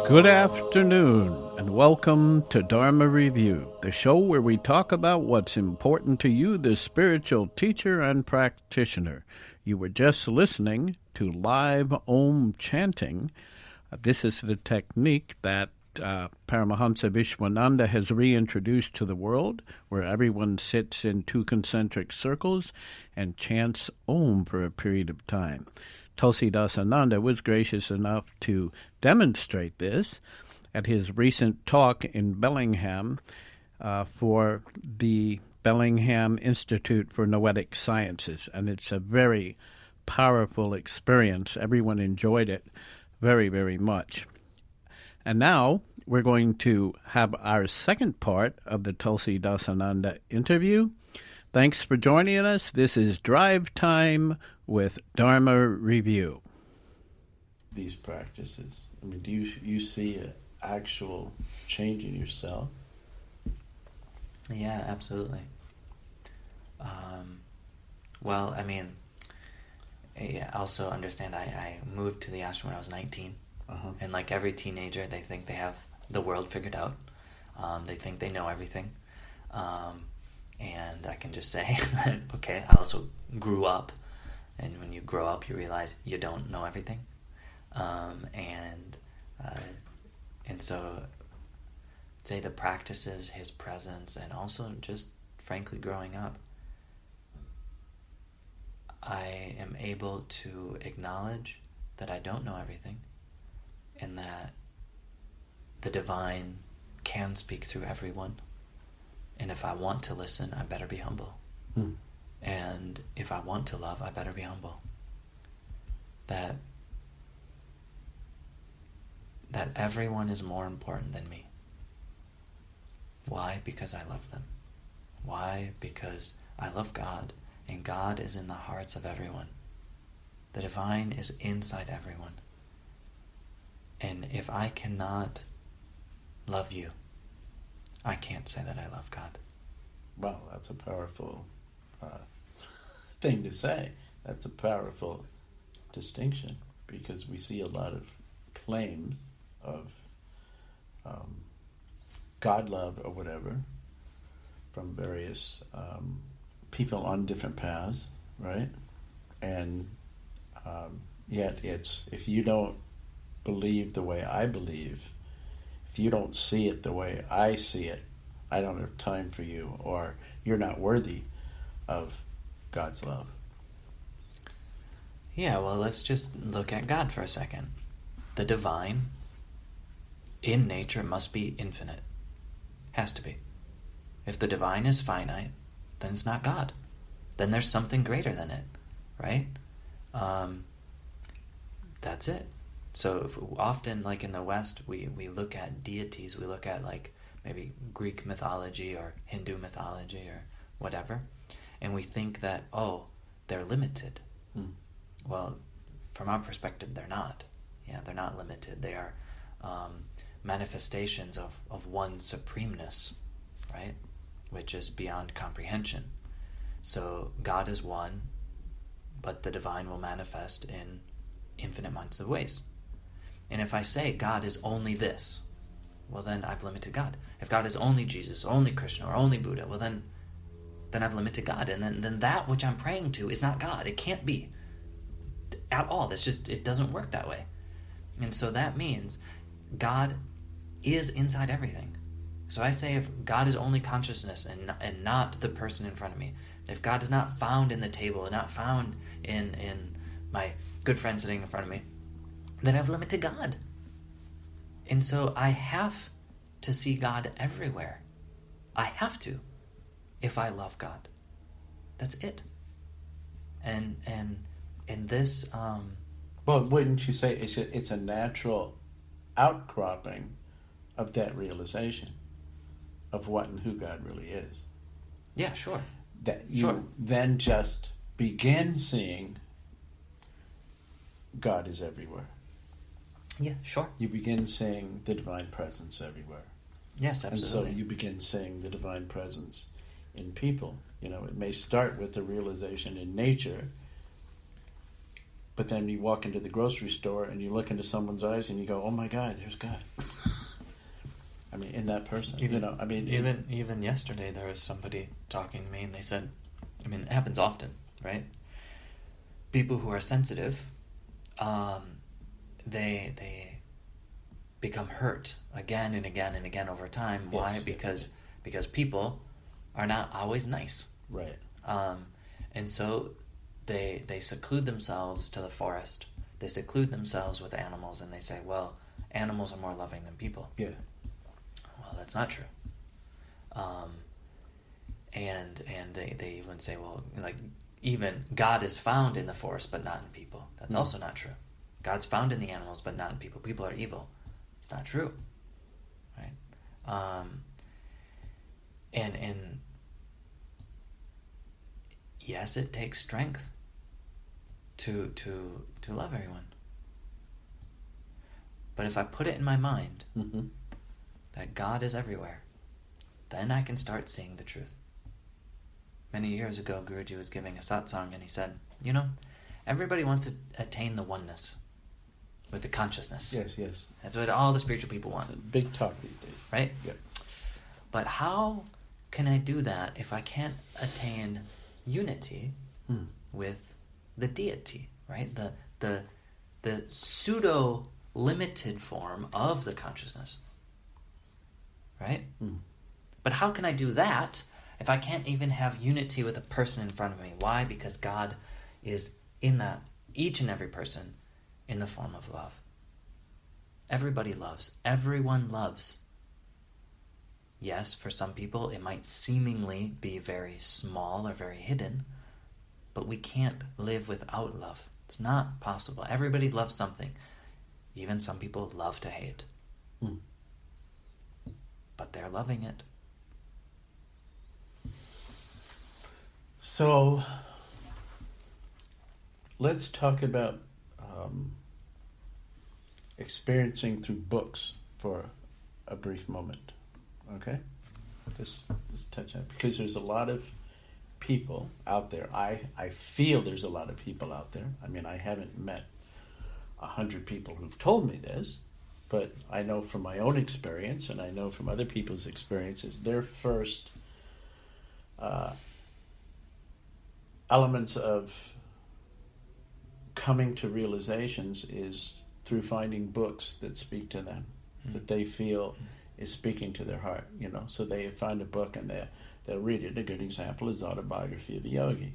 Good afternoon, and welcome to Dharma Review, the show where we talk about what's important to you, the spiritual teacher and practitioner. You were just listening to live Om chanting. This is the technique that Paramahansa Vishwananda has reintroduced to the world, where everyone sits in two concentric circles and chants Om for a period of time. Tulsidasananda was gracious enough to demonstrate this at his recent talk in Bellingham for the Bellingham Institute for Noetic Sciences, and it's a very powerful experience. Everyone enjoyed it very, very much. And now we're going to have our second part of the Tulsidasananda interview. Thanks for joining us. This is Drive Time with Dharma Review. These practices, I mean, do you see an actual change in yourself? Yeah, absolutely. Well, I mean, I also understand I moved to the ashram when I was 19. And like every teenager, they think they have the world figured out. They think they know everything. And I can just say that, okay, I also grew up. And when you grow up, you realize you don't know everything. And so, say the practices, his presence, and also just frankly growing up, I am able to acknowledge that I don't know everything, and that the divine can speak through everyone. And if I want to listen, I better be humble. And if I want to love, I better be humble. That everyone is more important than me. Why? Because I love them. Why? Because I love God, and God is in the hearts of everyone. The divine is inside everyone. And if I cannot love you, I can't say that I love God. Well, that's a powerful thing to say. That's a powerful distinction, because we see a lot of claims of God love or whatever from various people on different paths, right? And yet it's, if you don't believe the way I believe, if you don't see it the way I see it, I don't have time for you, or you're not worthy of God's love. Yeah, well, let's just look at God for a second. The divine, in nature, must be infinite. Has to be. If the divine is finite, then it's not God. Then there's something greater than it, right? That's it. So often, like in the West, we look at deities, we look at like maybe Greek mythology or Hindu mythology or whatever, and we think that, oh, they're limited. Well, from our perspective, they're not. Yeah, they're not limited. They are manifestations of one supremeness, right? Which is beyond comprehension. So God is one, but the divine will manifest in infinite amounts of ways. And if I say God is only this, well, then I've limited God. If God is only Jesus, only Krishna, or only Buddha, well, then I've limited God. And then that which I'm praying to is not God. It can't be at all. That's just, it doesn't work that way. And so that means God is inside everything. So I say, if God is only consciousness and not the person in front of me, if God is not found in the table and not found in my good friend sitting in front of me, then I've limited God. And so I have to see God everywhere. I have to, if I love God. That's it. And this... Well, wouldn't you say it's a natural outcropping of that realization of what and who God really is? Yeah, sure. That you then just begin seeing God is everywhere. Yeah, sure. You begin seeing the divine presence everywhere. Yes, absolutely. And so you begin seeing the divine presence in people. You know, it may start with the realization in nature, But then you walk into the grocery store and you look into someone's eyes and you go, "Oh my God, there's God." I mean, in that person, even yesterday there was somebody talking to me and they said, I mean, it happens often, right? People who are sensitive, they become hurt again and again and again over time. Yes, Why? Because people are not always nice, right? And so they seclude themselves to the forest. They seclude themselves with animals, and they say, "Well, animals are more loving than people." Yeah. Well, that's not true. And they even say, well, like, even God is found in the forest, but not in people. That's also not true. God's found in the animals, but not in people. People are evil. It's not true, right? And yes, it takes strength to love everyone. But if I put it in my mind that God is everywhere, then I can start seeing the truth. Many years ago, Guruji was giving a satsang, and he said, everybody wants to attain the oneness with the consciousness. Yes. That's what all the spiritual people want. It's a big talk these days. Right? Yep. But how can I do that if I can't attain unity with the deity, right? The pseudo-limited form of the consciousness. Right? But how can I do that if I can't even have unity with a person in front of me? Why? Because God is in that, each and every person, in the form of love. Everybody loves. Everyone loves. Yes, for some people it might seemingly be very small or very hidden, but we can't live without love. It's not possible. Everybody loves something. Even some people love to hate. But they're loving it. So, let's talk about experiencing through books for a brief moment. Okay? Just touch on it. Because there's a lot of people out there. I feel there's a lot of people out there. I mean, I haven't met 100 people who've told me this, but I know from my own experience, and I know from other people's experiences, their first elements of coming to realizations is through finding books that speak to them, that they feel is speaking to their heart, So they find a book and they'll read it. A good example is Autobiography of a Yogi.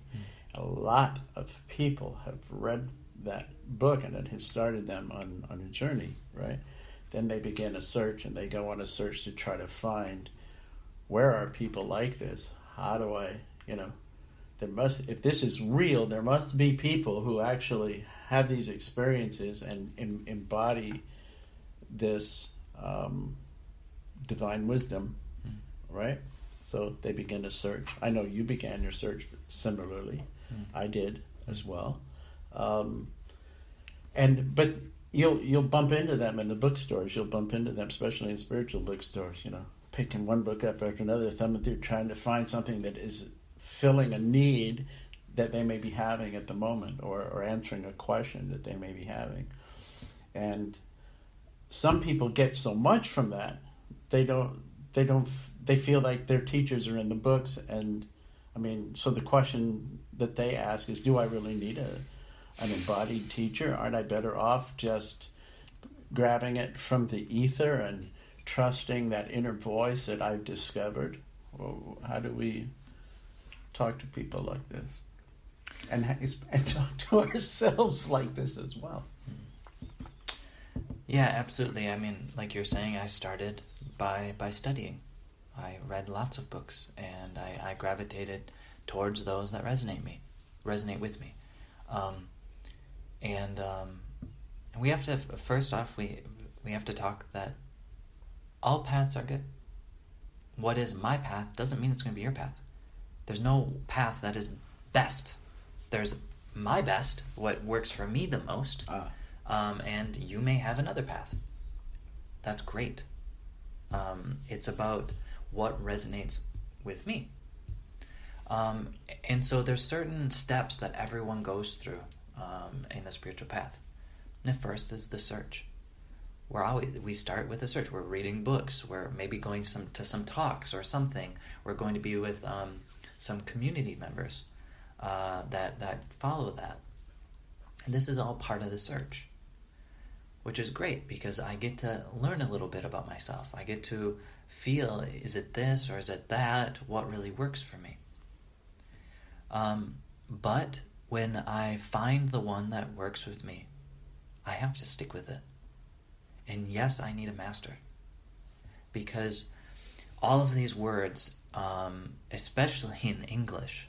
A lot of people have read that book, and it has started them on a journey, right? Then they begin a search, and they go on a search to try to find, where are people like this? How do I, if this is real, there must be people who actually have these experiences and embody this divine wisdom, right? So they begin to search. I know you began your search similarly. I did as well. But you'll bump into them in the bookstores. You'll bump into them, especially in spiritual bookstores. Picking one book up after another, thumbing through, trying to find something that is filling a need that they may be having at the moment, or answering a question that they may be having. And some people get so much from that, they feel like their teachers are in the books. And I mean, so the question that they ask is, do I really need an embodied teacher? Aren't I better off just grabbing it from the ether and trusting that inner voice that I've discovered? Well, how do we talk to people like this? And talk to ourselves like this as well. Yeah, absolutely. I mean, like you're saying, I started by studying. I read lots of books, and I gravitated towards those that resonate with me. And we have to, first off, we have to talk that all paths are good. What is my path doesn't mean it's going to be your path. There's no path that is best. There's my best, what works for me the most, and you may have another path. That's great. It's about what resonates with me. And so there's certain steps that everyone goes through in the spiritual path. And the first is the search. We start with a search. We're reading books. We're maybe going to some talks or something. We're going to be with some community members that follow that. And this is all part of the search, which is great because I get to learn a little bit about myself. I get to feel, is it this or is it that? What really works for me? But when I find the one that works with me, I have to stick with it. And yes, I need a master. Because all of these words, especially in English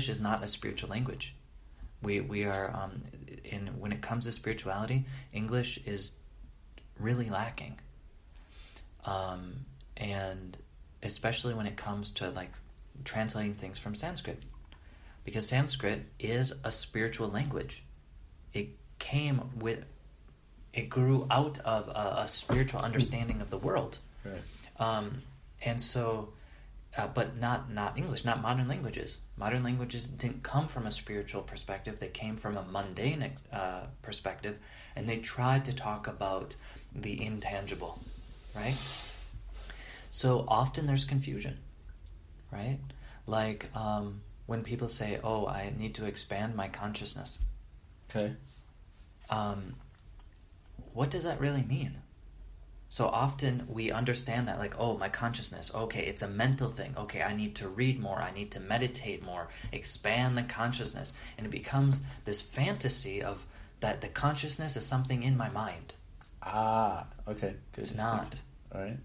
is not a spiritual language. We are, when it comes to spirituality, English is really lacking. And especially when it comes to like translating things from Sanskrit. Because Sanskrit is a spiritual language. It grew out of a spiritual understanding of the world. Right. And so, but not English, not modern languages. Modern languages didn't come from a spiritual perspective. They came from a mundane perspective, and they tried to talk about the intangible, right? So often there's confusion, right? Like when people say, oh, I need to expand my consciousness. Okay. What does that really mean? So often we understand that like, oh, my consciousness, okay, it's a mental thing. Okay, I need to read more. I need to meditate more, expand the consciousness. And it becomes this fantasy of that the consciousness is something in my mind. Ah, okay. Good. It's not. All right.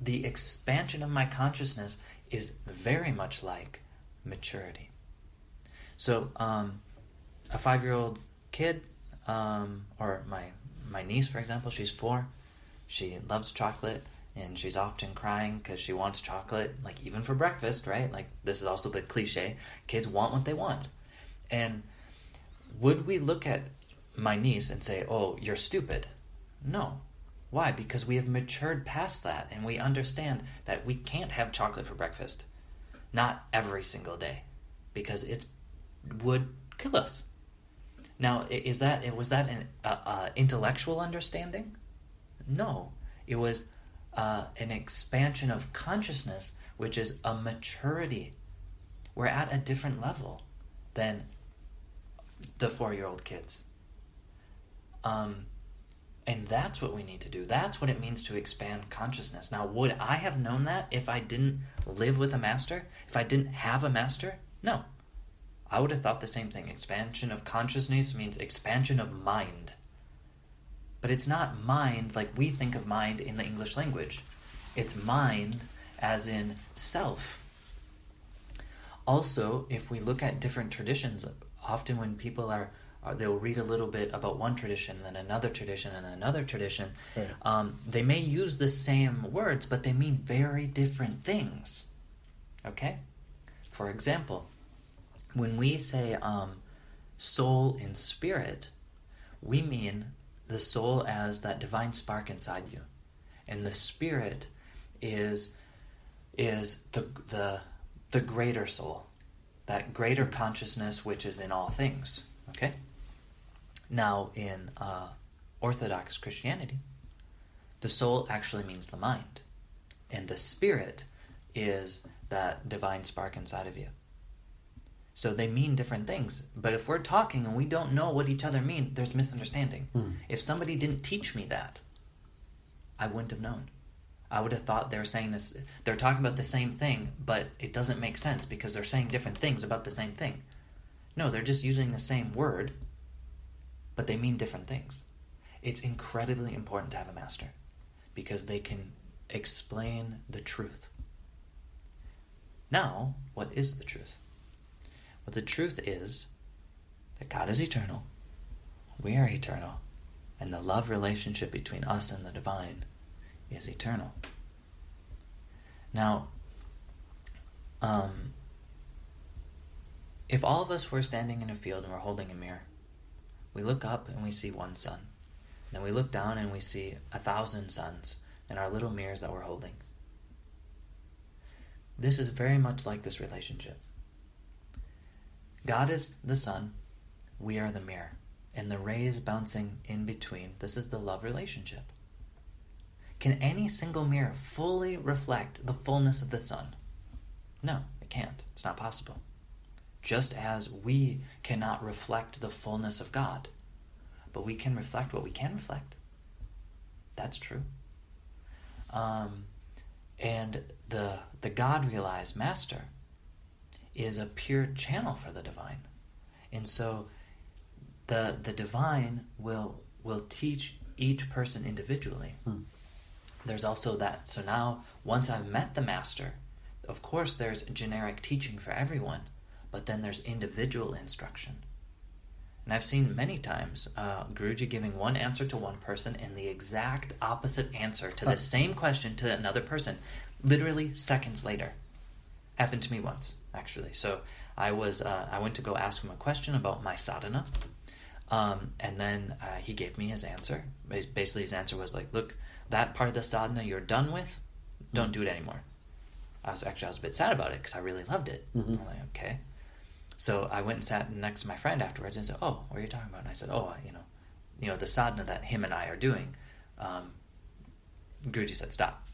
The expansion of my consciousness is very much like maturity. So a 5-year-old kid, or my niece, for example, she's 4. She loves chocolate, and she's often crying because she wants chocolate, like even for breakfast, right? Like this is also the cliche. Kids want what they want. And would we look at my niece and say, oh, you're stupid? No. Why? Because we have matured past that, and we understand that we can't have chocolate for breakfast. Not every single day, because it would kill us. Now, was that an intellectual understanding? No, it was an expansion of consciousness, which is a maturity. We're at a different level than the 4-year-old kids. And that's what we need to do. That's what it means to expand consciousness. Now, would I have known that if I didn't live with a master? If I didn't have a master? No. I would have thought the same thing. Expansion of consciousness means expansion of mind. But it's not mind like we think of mind in the English language. It's mind as in self. Also, if we look at different traditions, often when people they'll read a little bit about one tradition, then another tradition, and another tradition. Right. They may use the same words, but they mean very different things. Okay? For example, when we say soul and spirit, we mean the soul as that divine spark inside you. And the spirit is the greater soul, that greater consciousness which is in all things. Okay? Now, in Orthodox Christianity, the soul actually means the mind. And the spirit is that divine spark inside of you. So they mean different things. But if we're talking and we don't know what each other mean, there's misunderstanding. If somebody didn't teach me that, I wouldn't have known. I would have thought they were saying this, they're talking about the same thing, but it doesn't make sense because they're saying different things about the same thing. No, they're just using the same word, but they mean different things. It's incredibly important to have a master because they can explain the truth. Now, what is the truth? Well, the truth is that God is eternal, we are eternal, and the love relationship between us and the divine is eternal. Now, if all of us were standing in a field and we're holding a mirror, we look up and we see one sun. Then we look down and we see 1,000 suns in our little mirrors that we're holding. This is very much like this relationship. God is the sun, We are the mirror. And the rays bouncing in between, this is the love relationship. Can any single mirror fully reflect the fullness of the sun? No, it can't. It's not possible. Just as we cannot reflect the fullness of God, but we can reflect what we can reflect. That's true. And the God-realized master is a pure channel for the divine. And so the divine will teach each person individually. There's also that. So now, once I've met the master, of course there's generic teaching for everyone, but then there's individual instruction. And I've seen many times Guruji giving one answer to one person and the exact opposite answer to the same question to another person, literally seconds later. Happened to me once, actually. So I went to go ask him a question about my sadhana, and then he gave me his answer. Basically, his answer was like, look, that part of the sadhana you're done with, don't do it anymore. I was a bit sad about it because I really loved it. I'm like, okay. So I went and sat next to my friend afterwards and said, oh, what are you talking about? And I said, oh, you know, the sadhana that him and I are doing. Guruji said, stop.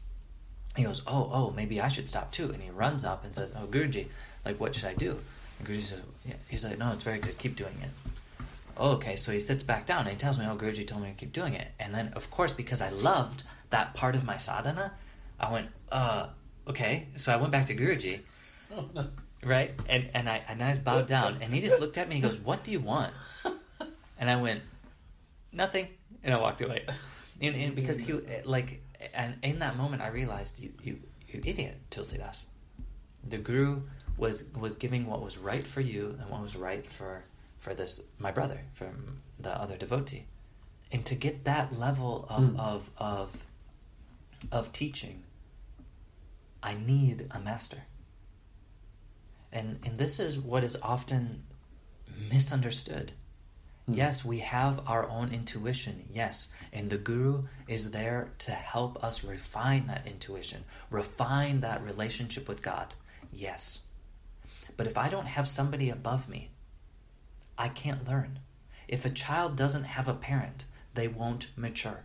He goes, oh, maybe I should stop too. And he runs up and says, oh, Guruji, like, what should I do? And Guruji says, yeah. He's like, no, it's very good. Keep doing it. Oh, okay. So he sits back down and he tells me, oh, Guruji told me to keep doing it. And then, of course, because I loved that part of my sadhana, I went, okay. So I went back to Guruji. Oh, no. Right? And I bowed down, and he just looked at me and he goes, what do you want? And I went, nothing. And I walked away. And because he, like, and in that moment I realized, you idiot, Tulsidas. The Guru was giving what was right for you and what was right for this, my brother, for the other devotee. And to get that level of teaching, I need a master. And this is what is often misunderstood. Yes, we have our own intuition, yes, and the Guru is there to help us refine that intuition, refine that relationship with God, yes. But if I don't have somebody above me, I can't learn. If a child doesn't have a parent, they won't mature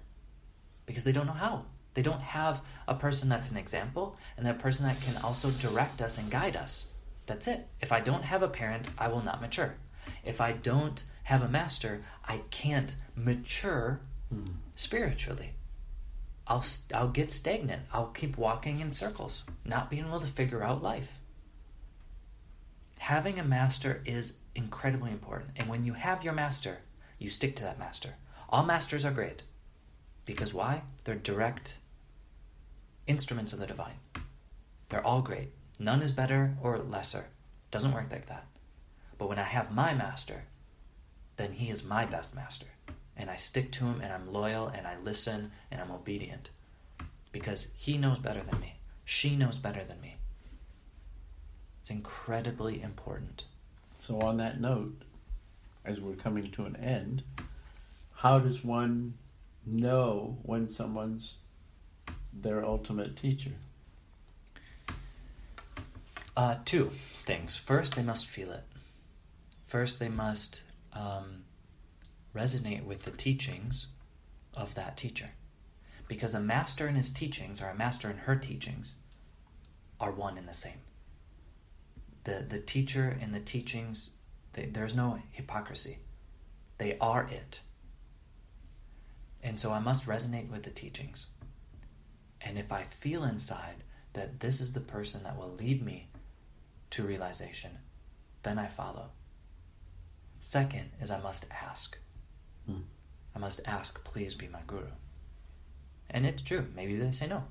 because they don't know how. They don't have a person that's an example and that person that can also direct us and guide us. That's it. If I don't have a parent, I will not mature. If I don't have a master, I can't mature spiritually. I'll get stagnant. I'll keep walking in circles, not being able to figure out life. Having a master is incredibly important. And when you have your master, you stick to that master. All masters are great. Because why? They're direct instruments of the divine. They're all great. None is better or lesser. Doesn't work like that. But when I have my master, then he is my best master. And I stick to him and I'm loyal and I listen and I'm obedient. Because he knows better than me. She knows better than me. It's incredibly important. So on that note, as we're coming to an end, how does one know when someone's their ultimate teacher? Two things. First, they must feel it. First, they must resonate with the teachings of that teacher. Because a master in his teachings or a master in her teachings are one and the same. The teacher and the teachings, there's no hypocrisy. They are it. And so I must resonate with the teachings. And if I feel inside that this is the person that will lead me to realization, then I follow. Second is I must ask. I must ask, please be my guru. And it's true. Maybe they say no.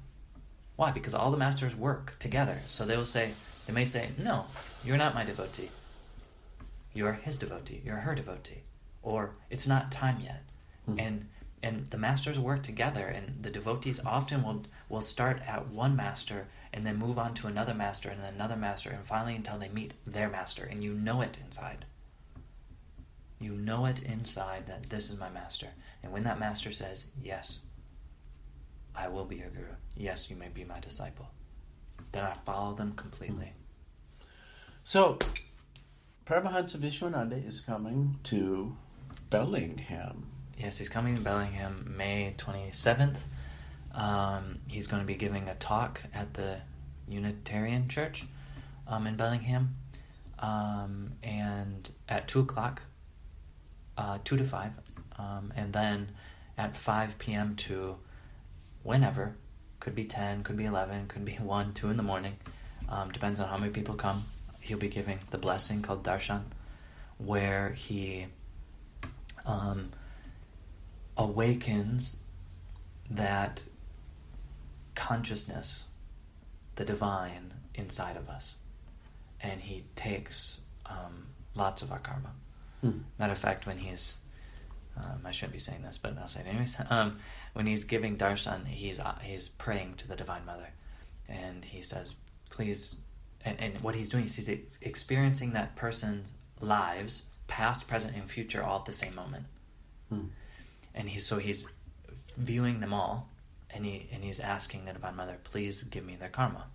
Why? Because all the masters work together. So they may say, no, you're not my devotee. You're his devotee. You're her devotee. Or it's not time yet. And the masters work together, and the devotees often will start at one master and then move on to another master and then another master, and finally until they meet their master. And you know it inside. You know it inside that this is my master. And when that master says, yes, I will be your guru. Yes, you may be my disciple. Then I follow them completely. So, Paramahansa Vishwananda is coming to Bellingham. Yes, he's coming to Bellingham May 27th. He's going to be giving a talk at the Unitarian Church in Bellingham, and at 2 o'clock, 2 to 5, and then at 5 p.m. to whenever, could be 10, could be 11, could be 1, 2 in the morning, depends on how many people come. He'll be giving the blessing called Darshan, where he awakens that consciousness, the divine inside of us, and he takes lots of our karma. Matter of fact, when he's I shouldn't be saying this, but I'll say it anyways. When he's giving darshan, he's praying to the Divine Mother, and he says, "Please." And what he's doing is he's experiencing that person's lives, past, present, and future, all at the same moment. And he's viewing them all, and he's asking the Divine Mother, "Please give me their karma."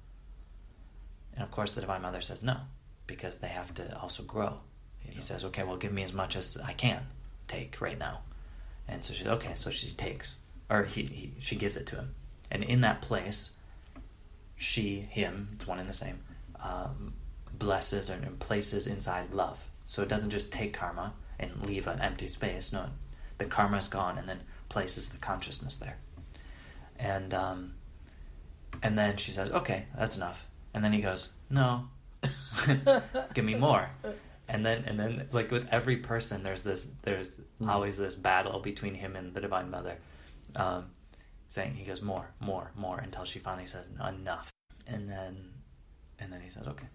And of course, the Divine Mother says no, because they have to also grow. And he says, "Okay, well, give me as much as I can take right now." And so she's okay. So she takes, or she gives it to him, and in that place, him, it's one and the same, blesses and places inside love. So it doesn't just take karma and leave an empty space. No, the karma is gone, and then places the consciousness there. And then she says, "Okay, that's enough." And then he goes, "No, give me more." And then like with every person, there's always this battle between him and the Divine Mother, saying, he goes more, until she finally says enough. And then he says, "Okay,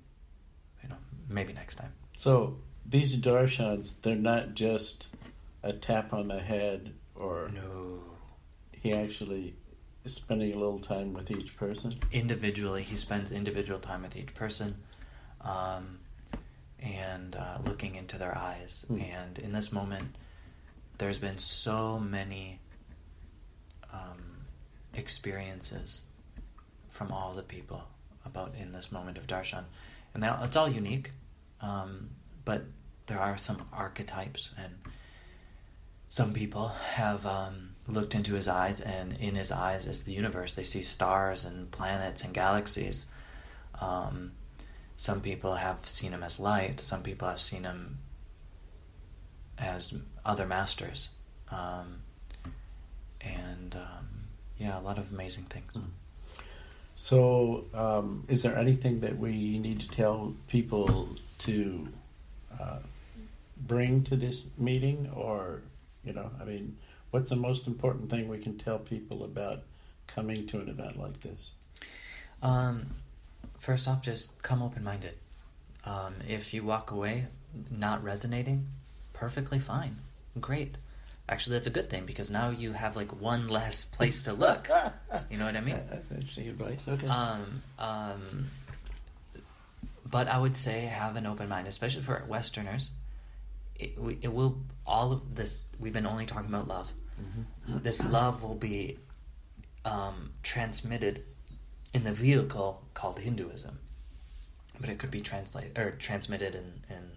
maybe next time." So these darshans, they're not just a tap on the head, or no. He actually is spending a little time with each person. Individually, he spends individual time with each person, and looking into their eyes. And in this moment, there's been so many experiences from all the people about in this moment of darshan, and now it's all unique, but there are some archetypes, and some people have looked into his eyes, and in his eyes is the universe. They see stars and planets and galaxies. Some people have seen him as light. Some people have seen him as other masters, and a lot of amazing things. So, is there anything that we need to tell people to bring to this meeting, or what's the most important thing we can tell people about coming to an event like this? First off, just come open-minded. If you walk away not resonating, perfectly fine. Great. Actually, that's a good thing, because now you have like one less place to look. You know what I mean? That's interesting advice. Okay. But I would say have an open mind, especially for Westerners. It will, all of this, we've been only talking about love. This love will be transmitted in the vehicle called Hinduism, but it could be transmitted in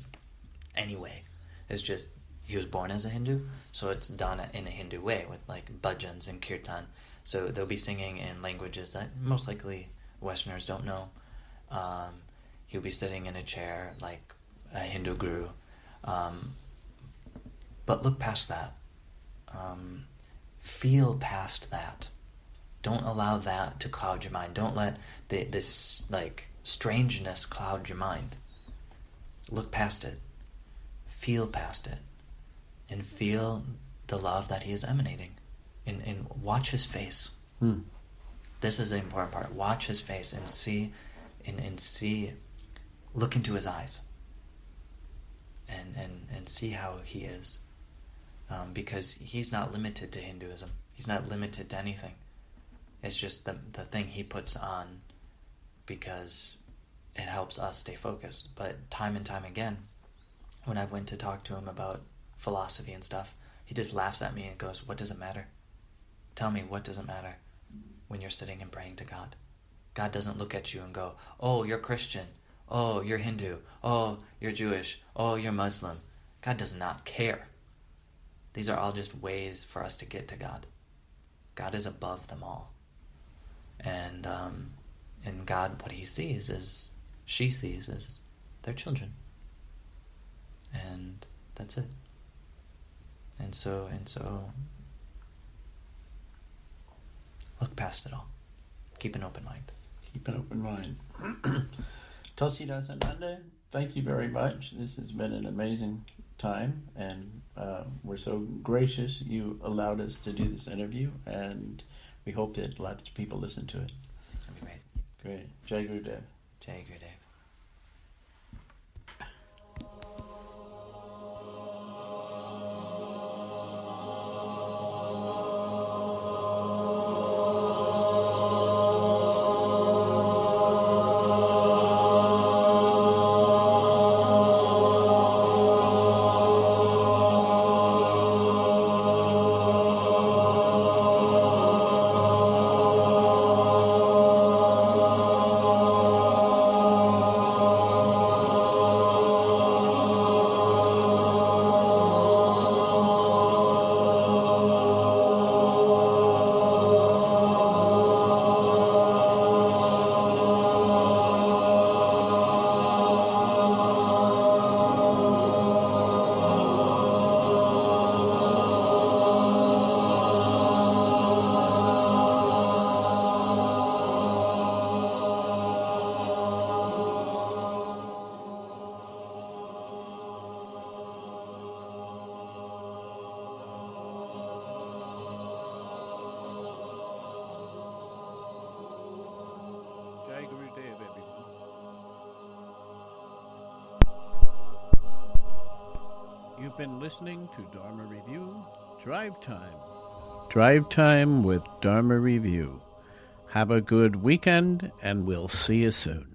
any way. It's just he was born as a Hindu, so it's done in a Hindu way with like bhajans and kirtan. So they'll be singing in languages that most likely Westerners don't know. He'll be sitting in a chair like a Hindu guru, but look past that. Feel past that. Don't allow that to cloud your mind. Don't let this like strangeness cloud your mind. Look past it. Feel past it. And feel the love that he is emanating. And watch his face. This is the important part. Watch his face and see, look into his eyes. And see how he is. Because he's not limited to Hinduism. He's not limited to anything. It's just the thing he puts on because it helps us stay focused. But time and time again, when I went to talk to him about philosophy and stuff, he just laughs at me and goes, "What does it matter? Tell me, what does it matter when you're sitting and praying to God? God doesn't look at you and go, 'Oh, you're Christian. oh, you're Hindu, oh, you're Jewish, oh, you're Muslim. God does not care. These are all just ways for us to get to God. God is above them all. And God, what he sees is, she sees is their children. And that's it. And so look past it all. Keep an open mind. Keep an open mind. Tulsidasananda, thank you very much. This has been an amazing time, and we're so gracious you allowed us to do this interview, and we hope that lots of people listen to it. That'd be great. Great. Jai Gurudev. Jai Gurudev. Jai Gurudev, everyone. You've been listening to Dharma Review, Drive Time. Drive Time with Dharma Review. Have a good weekend, and we'll see you soon.